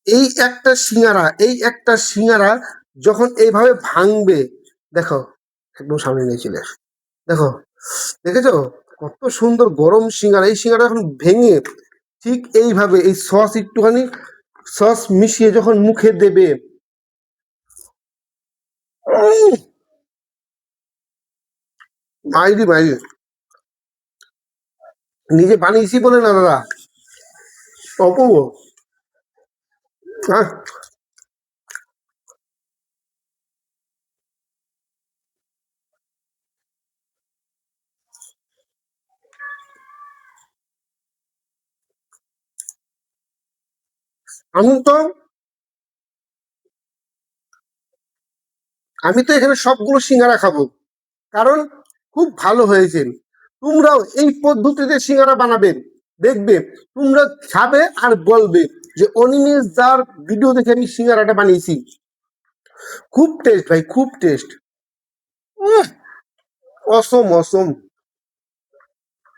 এই একটা সিঙ্গারা যখন এইভাবে ভাঙবে, দেখো, একদম সামনে নিয়ে চলে আসো, দেখো, দেখেছো কত সুন্দর গরম সিঙ্গারা। এই সিঙ্গারা যখন ভেঙে ঠিক এইভাবে এই সস একটুখানি সস মিশিয়ে যখন মুখে দেবে, উম, মাইরি মাইরি, নিজে বানিয়েছি বলে না দাদা, অপূর্ব। হ্যাঁ, আমি তো আমি তো এখানে সবগুলো সিঙ্গারা খাবো, কারণ খুব ভালো হয়েছে। তোমরাও এই পদ্ধতিতে সিঙ্গারা বানাবে, দেখবে তোমরা খাবে আর বলবে যে অনিমেষ দার ভিডিও দেখে আমি সিঙ্গারাটা বানিয়েছি। খুব টেস্ট ভাই, খুব টেস্ট। অসম অসম।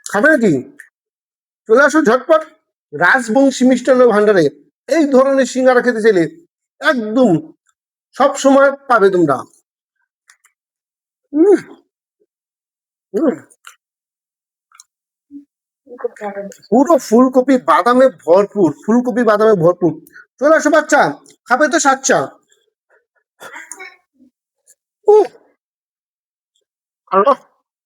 খাবে নাকি? চলে আসো ঝটপট রাজবংশী মিষ্টান্ন ভান্ডারে। এই ধরনের সিঙ্গারা খেতে চাইলে একদম সব সময় পাবে তোমরা। উম, উম, পুরো ফুলকপি বাদামে ভরপুর, ফুলকপি বাদামে ভরপুর। চলে আসো বাচ্চা, খাবে তো সাচ্চা। উহ, আল্লাহ।